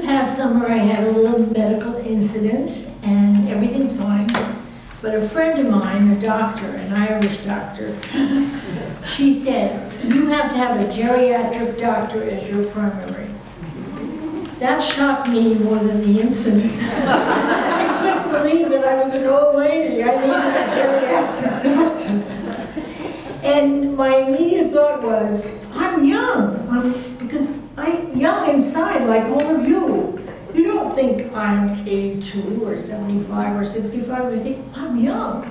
past summer I had a little medical incident and everything's fine. But a friend of mine, a doctor, an Irish doctor, she said, you have to have a geriatric doctor as your primary. That shocked me more than the incident. I couldn't believe that I was an old lady. I needed a geriatric doctor. And my immediate thought was, I'm young. Because I'm young inside, like all of you. You don't think I'm 82 or 75 or 65. You think, I'm young.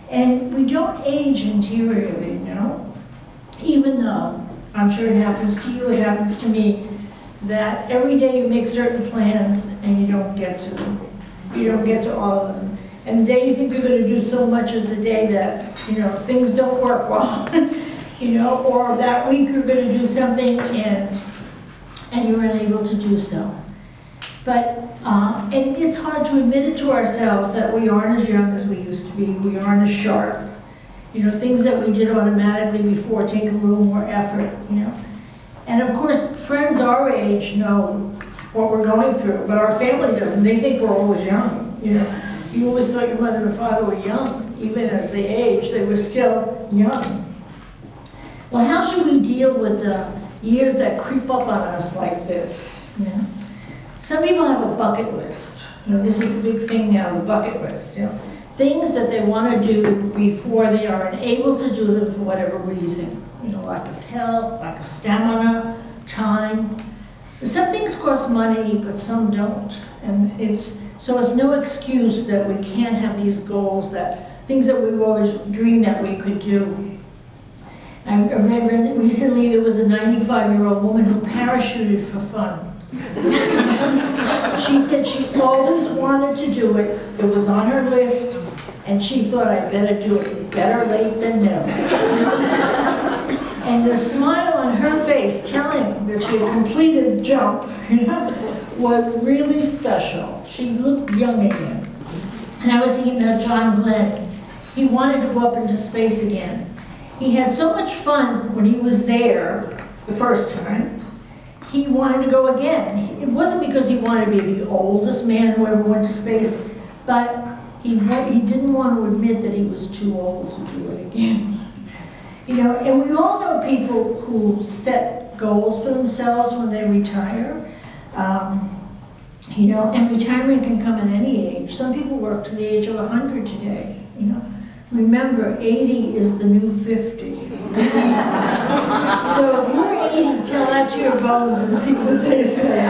And we don't age interiorly, you know? Even though, I'm sure it happens to you, it happens to me, that every day you make certain plans and you don't get to them. You don't get to all of them. And the day you think you're going to do so much is the day that, you know, things don't work well. You know, or that week you're going to do something and you're unable to do so. But, and it's hard to admit it to ourselves that we aren't as young as we used to be, we aren't as sharp. You know, things that we did automatically before take a little more effort, you know. And of course, friends our age know what we're going through, but our family doesn't. They think we're always young, you know. You always thought your mother and father were young. Even as they aged, they were still young. Well, how should we deal with the years that creep up on us like this, you know? Some people have a bucket list. You know, this is a big thing now, the bucket list. You know, things that they want to do before they are unable to do them for whatever reason. You know, lack of health, lack of stamina, time. Some things cost money, but some don't. And so it's no excuse that we can't have these goals, that things that we've always dreamed that we could do. I read that recently there was a 95-year-old woman who parachuted for fun. She said she always wanted to do it. It was on her list, and she thought, I'd better do it. Better late than never. And the smile on her face telling that she had completed the jump, you know, was really special. She looked young again. And I was thinking about John Glenn. He wanted to go up into space again. He had so much fun when he was there the first time. He wanted to go again. It wasn't because he wanted to be the oldest man who ever went to space, but he didn't want to admit that he was too old to do it again. You know, and we all know people who set goals for themselves when they retire. You know, and retirement can come at any age. Some people work to the age of 100 today, you know. Remember, 80 is the new 50. So if you're 80, tell that to your bones and see what they say.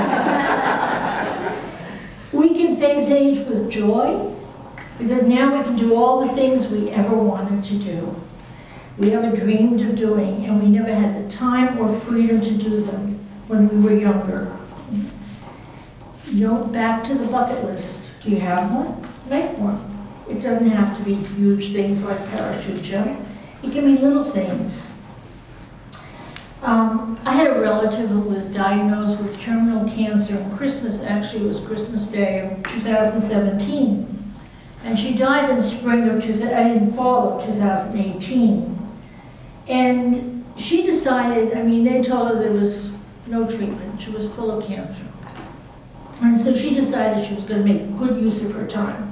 We can face age with joy, because now we can do all the things we ever wanted to do. We ever dreamed of doing, and we never had the time or freedom to do them when we were younger. You know, back to the bucket list. Do you have one? Make one. It doesn't have to be huge things like parachute jump. It can be little things. I had a relative who was diagnosed with terminal cancer on Christmas. Actually, it was Christmas Day of 2017. And she died in fall of 2018. And she decided, I mean, they told her there was no treatment. She was full of cancer. And so she decided she was going to make good use of her time.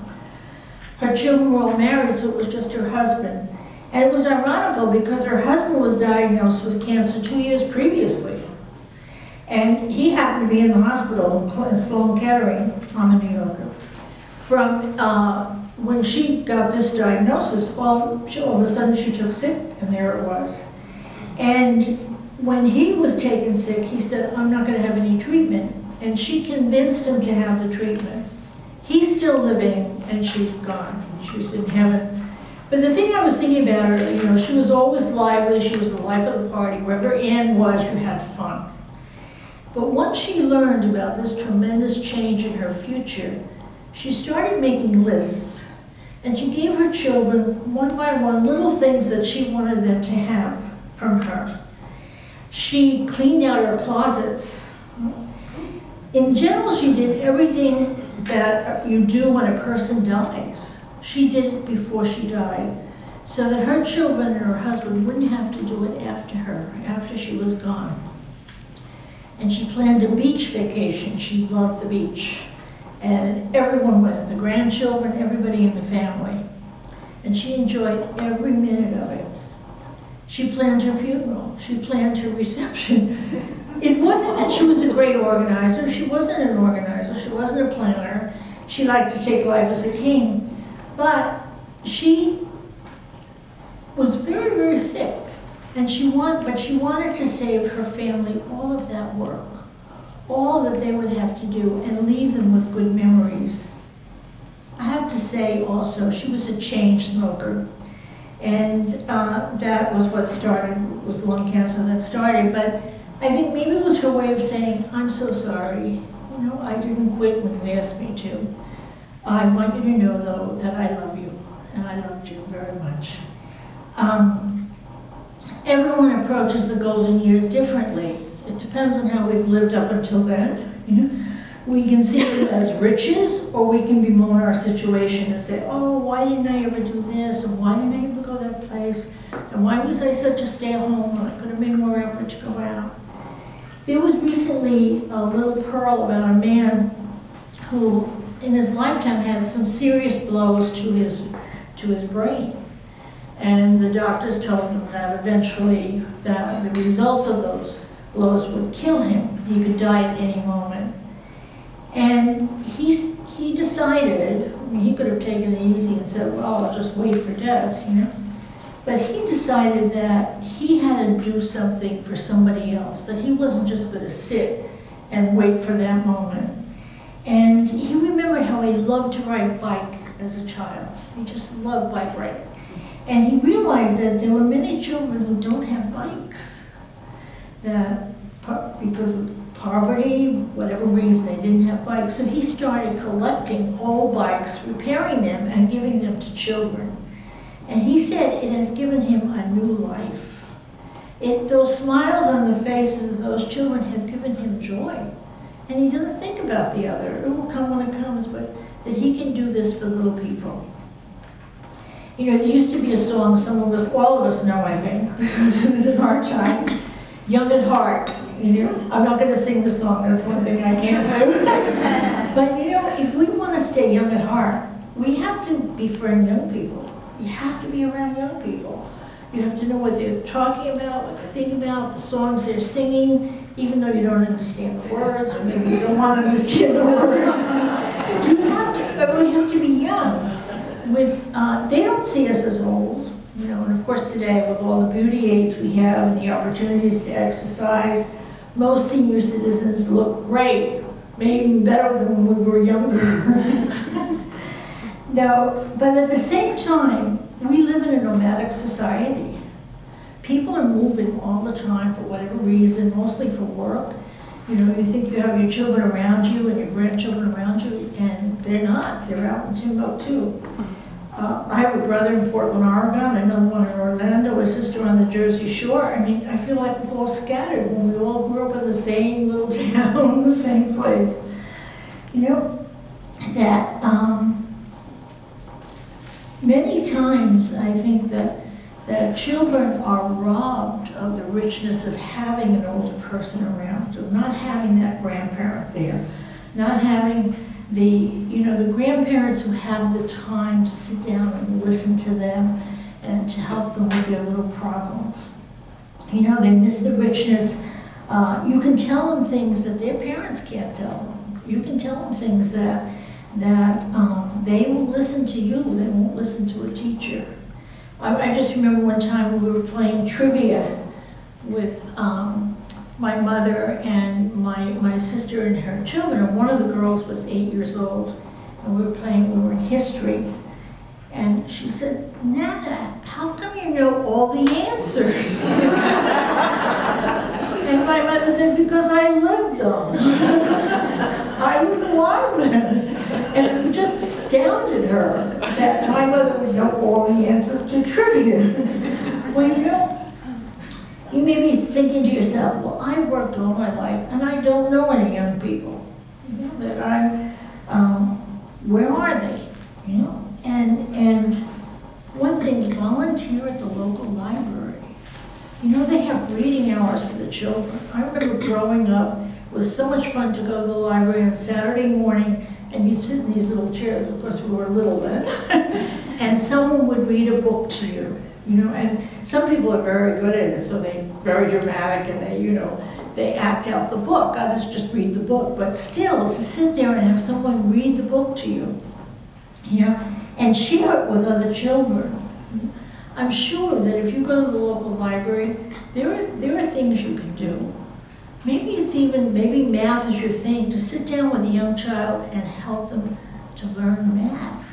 Her children were all married, so it was just her husband. And it was ironical because her husband was diagnosed with cancer 2 years previously. And he happened to be in the hospital in Sloan Kettering, I'm a New Yorker. From when she got this diagnosis, well, all of a sudden she took sick, and there it was. And when he was taken sick, he said, I'm not going to have any treatment. And she convinced him to have the treatment. He's still living, and she's gone. She's in heaven. But the thing I was thinking about her, you know, she was always lively. She was the life of the party. Wherever Anne was, you had fun. But once she learned about this tremendous change in her future, she started making lists. And she gave her children, one by one, little things that she wanted them to have from her. She cleaned out her closets. In general, she did everything that you do when a person dies. She did it before she died, so that her children and her husband wouldn't have to do it after her, after she was gone. and she planned a beach vacation. She loved the beach. And everyone went, the grandchildren, everybody in the family. And she enjoyed every minute of it. She planned her funeral. She planned her reception. It wasn't that she was a great organizer. She wasn't an organizer. She wasn't a planner. She liked to take life as a king. But she was very, very sick. And she wanted to save her family all of that work, all that they would have to do, and leave them with good memories. I have to say also, she was a chain smoker. And that was what started, was lung cancer that started. But I think maybe it was her way of saying, I'm so sorry. You know, I didn't quit when you asked me to. I want you to know, though, that I love you, and I loved you very much. Everyone approaches the golden years differently. It depends on how we've lived up until then. You know? We can see it as riches, or we can bemoan our situation and say, oh, why didn't I ever do this? And why didn't I ever go that place? And why was I such a stay-at-home when I could have made more effort to go out? There was recently a little pearl about a man who, in his lifetime, had some serious blows to his brain. And the doctors told him that eventually that the results of those blows would kill him. He could die at any moment. And he decided, I mean, he could have taken it easy and said, well, I'll just wait for death, you know. But he decided that he had to do something for somebody else, that he wasn't just going to sit and wait for that moment. And he remembered how he loved to ride a bike as a child. He just loved bike riding. And he realized that there were many children who don't have bikes, that because of poverty, whatever reason, they didn't have bikes. So he started collecting old bikes, repairing them, and giving them to children. And he said it has given him a new life. Those smiles on the faces of those children have given him joy. And he doesn't think about the other. It will come when it comes, but that he can do this for little people. You know, there used to be a song all of us know, I think, because it was in our times, Young at Heart. You know, I'm not going to sing the song, that's one thing I can't do. But you know, if we want to stay young at heart, we have to befriend young people. You have to be around young people. You have to know what they're talking about, what they're thinking about, the songs they're singing, even though you don't understand the words, or maybe you don't want to understand the words. We have to be young. They don't see us as old, you know, and of course today with all the beauty aids we have and the opportunities to exercise, most senior citizens look great, maybe even better than when we were younger. Now, but at the same time, we live in a nomadic society. People are moving all the time for whatever reason, mostly for work. You know, you think you have your children around you and your grandchildren around you, and they're not. They're out in Timbuktu. I have a brother in Portland, Oregon, another one in Orlando, a sister on the Jersey Shore. I mean, I feel like we're all scattered when we all grew up in the same little town, the same place. You know, that many times I think that children are robbed of the richness of having an older person around, of not having that grandparent there, not having the grandparents who have the time to sit down and listen to them and to help them with their little problems. You know, they miss the richness. You can tell them things that their parents can't tell them. You can tell them things that they will listen to you, they won't listen to a teacher. I just remember one time we were playing trivia with my mother and my sister and her children, and one of the girls was 8 years old, and we were in history, and she said, Nana, how come you know all the answers? And my mother said, because I lived them. I was alive then. And it just astounded her that my mother would know all the answers to trivia. Well, you know, you may be thinking to yourself, well, I've worked all my life and I don't know any young people. You know, that where are they? You know, and one thing, volunteer at the local library. You know, they have reading hours for the children. I remember growing up, It was so much fun to go to the library on Saturday morning, and you'd sit in these little chairs. Of course, we were little then. And someone would read a book to you, and some people are very good at it, so they're very dramatic, and they act out the book. Others just read the book. But still, to sit there and have someone read the book to you, and share it with other children. I'm sure that if you go to the local library, there are things you can do. Maybe math is your thing, to sit down with a young child and help them to learn math.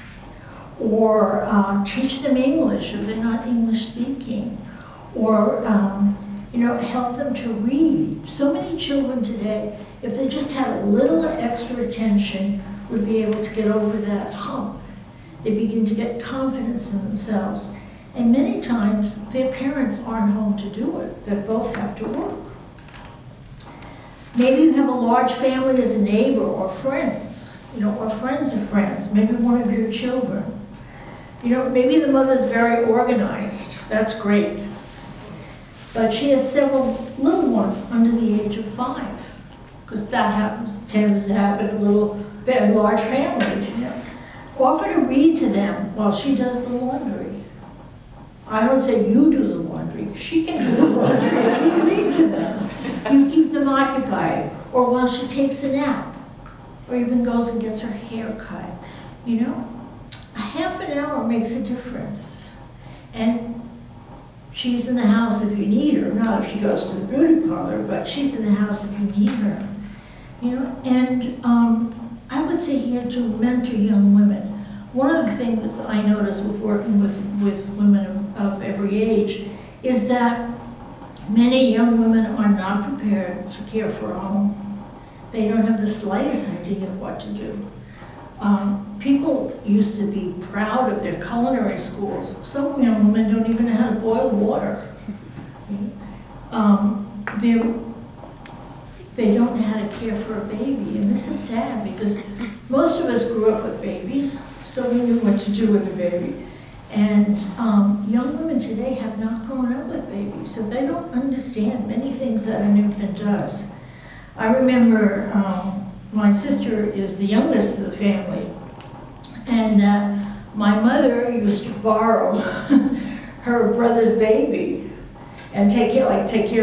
Or teach them English if they're not English speaking. Or help them to read. So many children today, if they just had a little extra attention, would be able to get over that hump. They begin to get confidence in themselves. And many times, their parents aren't home to do it. They both have to work. Maybe you have a large family as a neighbor or friends, or friends of friends, maybe one of your children. Maybe the mother's very organized. That's great. But she has several little ones under the age of 5, because that tends to happen in very large families. Offer to read to them while she does the laundry. I don't say you do the laundry. She can do the laundry and you read to them. You keep them occupied, or while she takes a nap, or even goes and gets her hair cut. A half an hour makes a difference. And she's in the house if you need her, not if she goes to the beauty parlor, but she's in the house if you need her. And I would say here to mentor young women. One of the things that I notice with working with women of every age is that many young women are not prepared to care for a home. They don't have the slightest idea of what to do. People used to be proud of their culinary schools. Some young women don't even know how to boil water. They don't know how to care for a baby, and this is sad because most of us grew up with babies, so we knew what to do with a baby. And young women today have not grown up with babies, so they don't understand many things that an infant does. I remember my sister is the youngest of the family, and my mother used to borrow her brother's baby and take care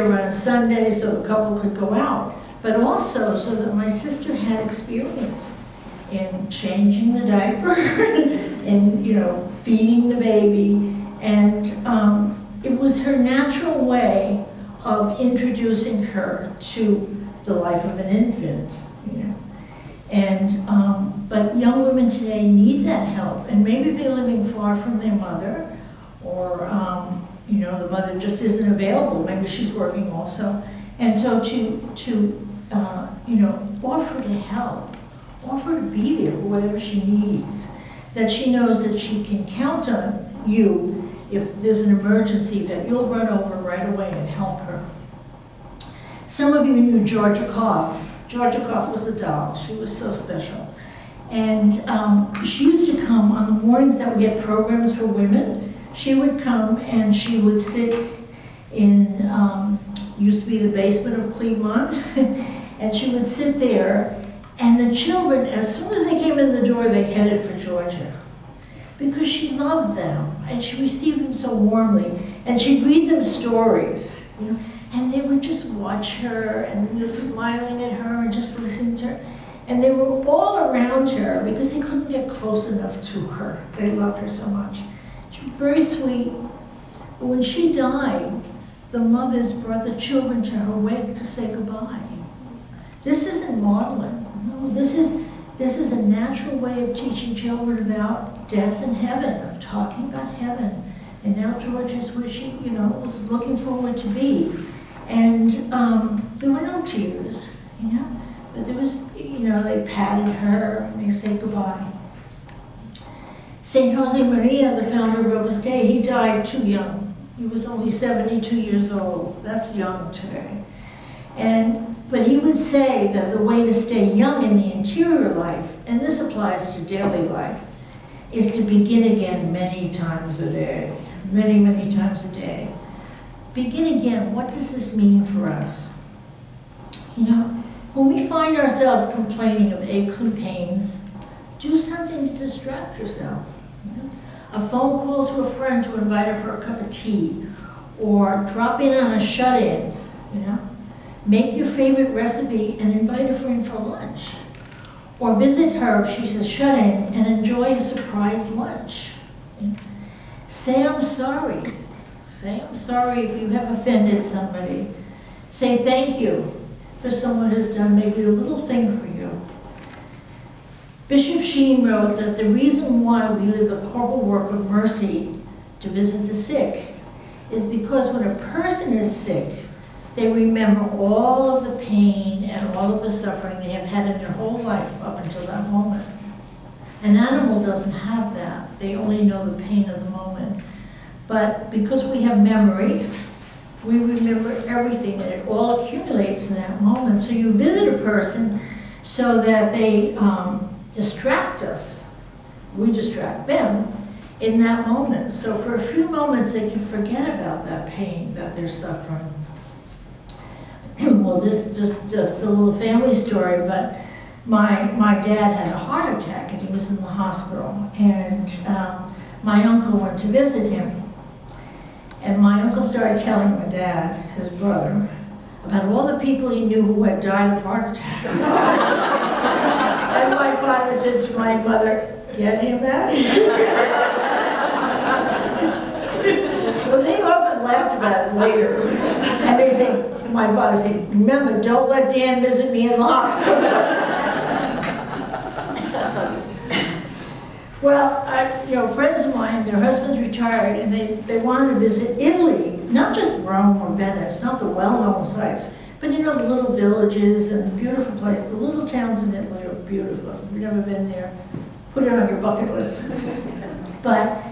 of her on a Sunday so the couple could go out, but also so that my sister had experience in changing the diaper and feeding the baby, and it was her natural way of introducing her to the life of an infant. But young women today need that help, and maybe they're living far from their mother, or the mother just isn't available. Maybe she's working also, and so to offer to help, offer to be there for whatever she needs. That she knows that she can count on you if there's an emergency, that you'll run over right away and help her. Some of you knew Georgia Koff. Georgia Koff was a doll. She was so special. And she used to come on the mornings that we had programs for women. She would come and she would sit in, used to be the basement of Cleveland, and she would sit there, and the children, as soon as they came in the door, they headed for Georgia. Because she loved them, and she received them so warmly, and she'd read them stories, and they would just watch her, and just smiling at her, and just listening to her. And they were all around her because they couldn't get close enough to her. They loved her so much. She was very sweet. But when she died, the mothers brought the children to her wake to say goodbye. This isn't maudlin. No, this is a natural way of teaching children about death and heaven, of talking about heaven. And now George is where she, was looking forward to be. And there were no tears, but there was, they patted her and they said goodbye. St. Jose Maria, the founder of Opus Dei, he died too young. He was only 72 years old. That's young today. But he would say that the way to stay young in the interior life, and this applies to daily life, is to begin again many times a day. Many, many times a day. Begin again. What does this mean for us? When we find ourselves complaining of aches and pains, do something to distract yourself. You know? A phone call to a friend to invite her for a cup of tea, or drop in on a shut-in, you know? Make your favorite recipe and invite a friend for lunch. Or visit her if she's a shut-in and enjoy a surprise lunch. You know? Say I'm sorry. Say I'm sorry if you have offended somebody. Say thank you for someone who's done maybe a little thing for you. Bishop Sheen wrote that the reason why we live the corporal work of mercy to visit the sick is because when a person is sick, they remember all of the pain and all of the suffering they have had in their whole life up until that moment. An animal doesn't have that. They only know the pain of the moment. But because we have memory, we remember everything, and it all accumulates in that moment. So you visit a person so that they distract us. We distract them in that moment. So for a few moments, they can forget about that pain that they're suffering. Well, this is just a little family story, but my dad had a heart attack, and he was in the hospital. And my uncle went to visit him. And my uncle started telling my dad, his brother, about all the people he knew who had died of heart attacks. And my father said to my mother, "Get him out of here." So they often laughed about it later. And they say, my father said, "Remember, don't let Dan visit me in the hospital." Well, friends of mine, their husbands retired, and they wanted to visit Italy, not just Rome or Venice, not the well-known sites, but the little villages and the beautiful places. The little towns in Italy are beautiful. If you've never been there, put it on your bucket list. But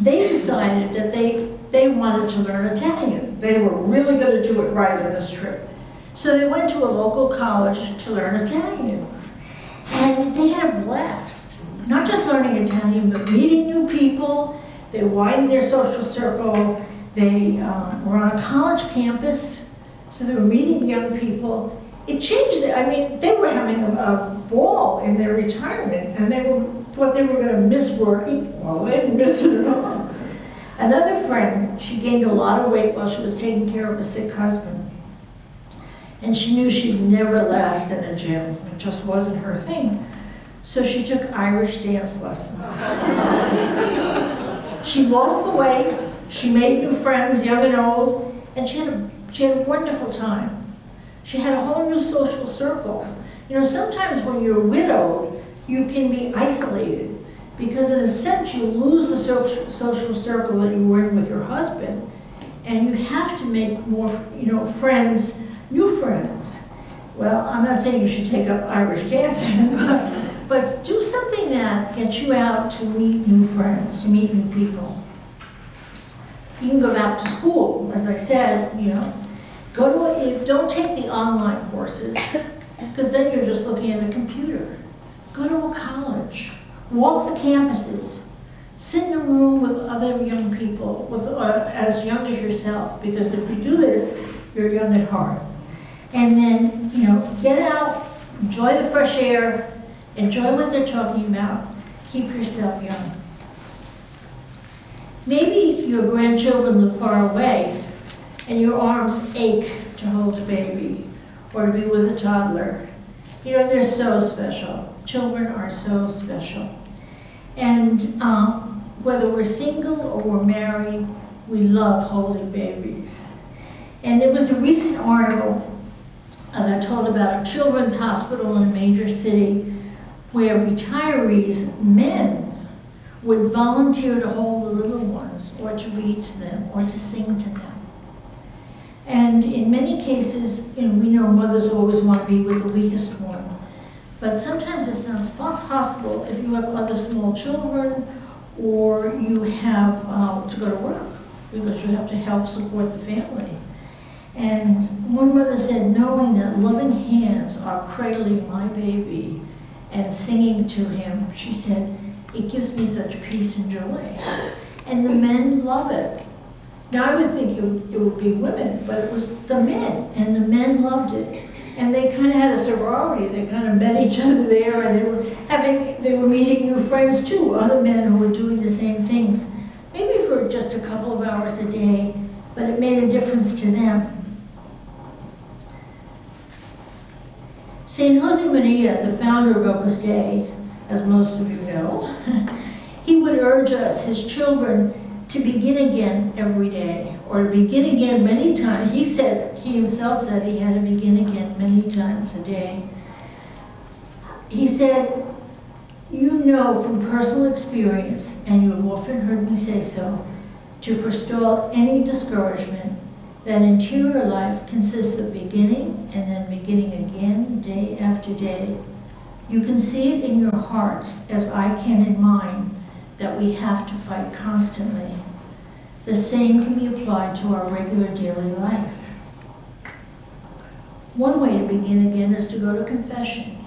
they decided that they wanted to learn Italian. They were really going to do it right on this trip. So they went to a local college to learn Italian. And they had a blast. Not just learning Italian, but meeting new people. They widened their social circle. They were on a college campus, so they were meeting young people. It changed they were having a ball in their retirement, and they thought they were going to miss working. Well, they didn't miss it at all. Another friend, she gained a lot of weight while she was taking care of a sick husband. And she knew she'd never last in a gym. It just wasn't her thing. So she took Irish dance lessons. She lost the weight, she made new friends, young and old, and she had a wonderful time. She had a whole new social circle. Sometimes when you're widowed, you can be isolated, because in a sense you lose the social circle that you were in with your husband, and you have to make more, friends, new friends. Well, I'm not saying you should take up Irish dancing, but do something that gets you out to meet new friends, to meet new people. You can go back to school, as I said, don't take the online courses, because then you're just looking at a computer. Go to a college, walk the campuses, sit in a room with other young people, as young as yourself, because if you do this, you're young at heart. And then, get out, enjoy the fresh air, enjoy what they're talking about, keep yourself young. Maybe your grandchildren live far away and your arms ache to hold a baby or to be with a toddler. They're so special. Children are so special. And whether we're single or we're married, we love holding babies. And there was a recent article that told about a children's hospital in a major city where retirees, men, would volunteer to hold the little ones, or to read to them, or to sing to them. And in many cases, we know mothers always want to be with the weakest one, but sometimes it's not possible if you have other small children, or you have to go to work, because you have to help support the family. And one mother said, knowing that loving hands are cradling my baby and singing to him, she said, it gives me such peace and joy. And the men love it. Now I would think it would be women, but it was the men, and the men loved it. And they kind of had a sorority. They kind of met each other there, and they were meeting new friends too, other men who were doing the same things. Maybe for just a couple of hours a day, but it made a difference to them. St. Josemaria, the founder of Opus Dei, as most of you know, he would urge us, his children, to begin again every day, or to begin again many times. He himself said he had to begin again many times a day. He said, you know from personal experience, and you have often heard me say so, to forestall any discouragement, that interior life consists of beginning and then beginning again day after day. You can see it in your hearts, as I can in mine, that we have to fight constantly. The same can be applied to our regular daily life. One way to begin again is to go to confession.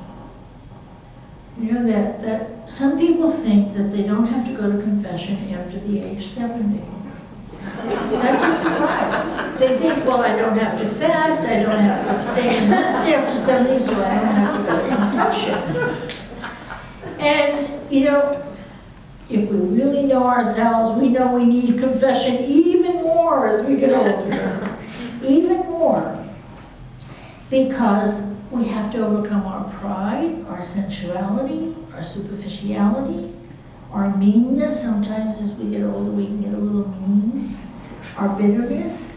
You know that some people think that they don't have to go to confession after the age 70. That's a surprise. They think, well, I don't have to fast, I don't have to abstain after 70, so I don't have to go to confession. And, you know, if we really know ourselves, we know we need confession even more as we get older. Even more. Because we have to overcome our pride, our sensuality, our superficiality, our meanness. Sometimes as we get older, we can get a little mean. Our bitterness.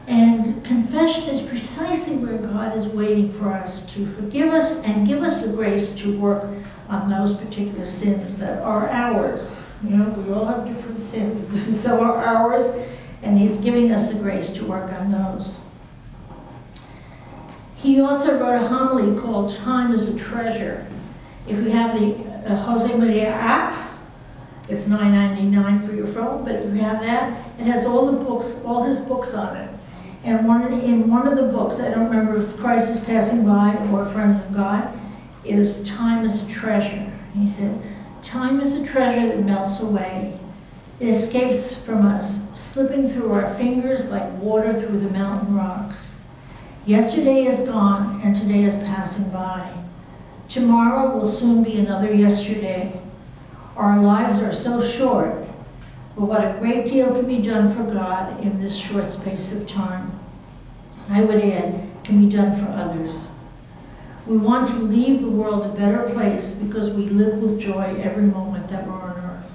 And confession is precisely where God is waiting for us to forgive us and give us the grace to work on those particular sins that are ours. You know, we all have different sins, but so are ours, and He's giving us the grace to work on those. He also wrote a homily called Time is a Treasure. If you have the Josemaria app, it's $9.99 for your phone, but if you have that, it has all the books, all his books on it. And in one of the books, I don't remember if it's Christ is Passing By or Friends of God, is Time is a Treasure. He said, time is a treasure that melts away. It escapes from us, slipping through our fingers like water through the mountain rocks. Yesterday is gone, and today is passing by. Tomorrow will soon be another yesterday. Our lives are so short, but what a great deal can be done for God in this short space of time. I would add, can be done for others. We want to leave the world a better place because we live with joy every moment that we're on earth.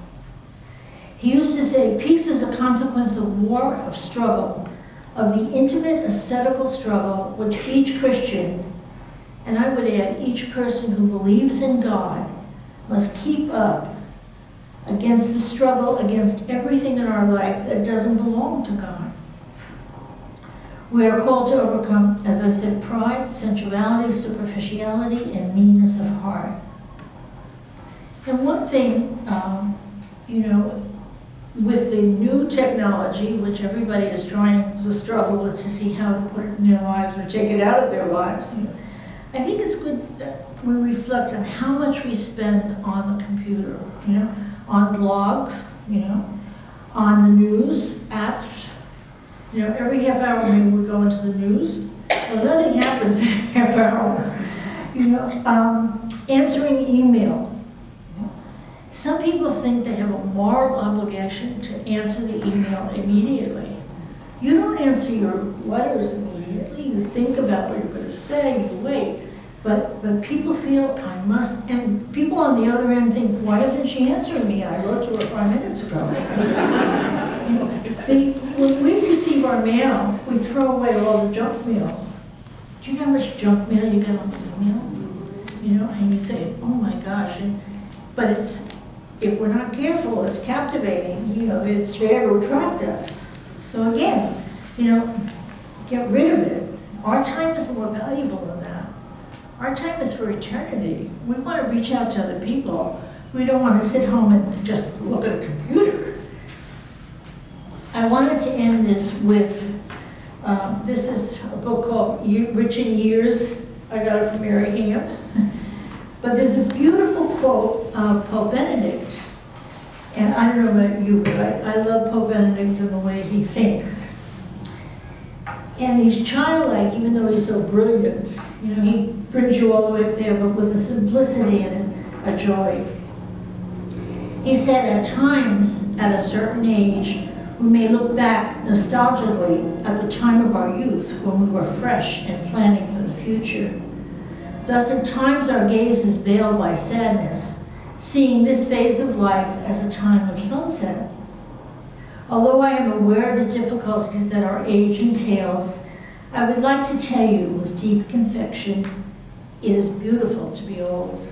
He used to say, peace is a consequence of war, of struggle, of the intimate ascetical struggle which each Christian, and I would add each person who believes in God, must keep up against the struggle against everything in our life that doesn't belong to God. We are called to overcome, as I said, pride, sensuality, superficiality, and meanness of heart. And one thing, you know, with the new technology, which everybody is trying to struggle with to see how to put it in their lives or take it out of their lives, you know, I think it's good that we reflect on how much we spend on the computer, you know, on blogs, you know, on the news, apps. You know, every half hour maybe we go into the news. Well, nothing happens in a half hour. You know, answering email. Some people think they have a moral obligation to answer the email immediately. You don't answer your letters immediately. You think about what you're going to say, you wait. But people feel I must, and people on the other end think, why isn't she answering me? I wrote to her 5 minutes ago. You know, when we receive our mail, we throw away all the junk mail. Do you know how much junk mail you get on email? You know, and you say, oh my gosh, but it's, if we're not careful, it's captivating. You know, it's there to attract us. So again, you know, get rid of it. Our time is more valuable than that. Our time is for eternity. We want to reach out to other people. We don't want to sit home and just look at a computer. I wanted to end this with, this is a book called Rich in Years. I got it from Mary Hingham. But there's a beautiful quote of Pope Benedict. And I don't know about you, but I love Pope Benedict and the way he thinks. And he's childlike, even though he's so brilliant. You know, he brings you all the way up there, but with a simplicity and a joy. He said, at times, at a certain age, we may look back nostalgically at the time of our youth when we were fresh and planning for the future. Thus, at times, our gaze is veiled by sadness, seeing this phase of life as a time of sunset. Although I am aware of the difficulties that our age entails, I would like to tell you with deep conviction, it is beautiful to be old.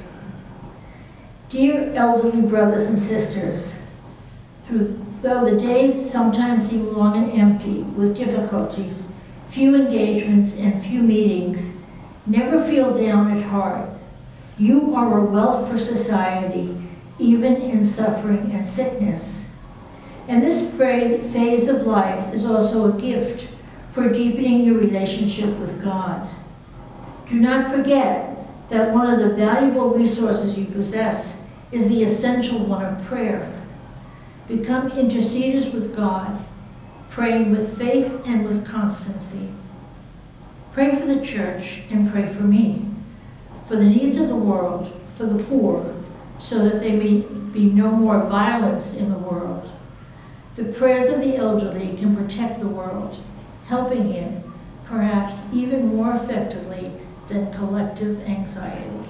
Dear elderly brothers and sisters, though the days sometimes seem long and empty with difficulties, few engagements, and few meetings, never feel down at heart. You are a wealth for society, even in suffering and sickness. And this phase of life is also a gift for deepening your relationship with God. Do not forget that one of the valuable resources you possess is the essential one of prayer. Become interceders with God, praying with faith and with constancy. Pray for the church and pray for me, for the needs of the world, for the poor, so that there may be no more violence in the world. The prayers of the elderly can protect the world, helping it, perhaps even more effectively than collective anxiety.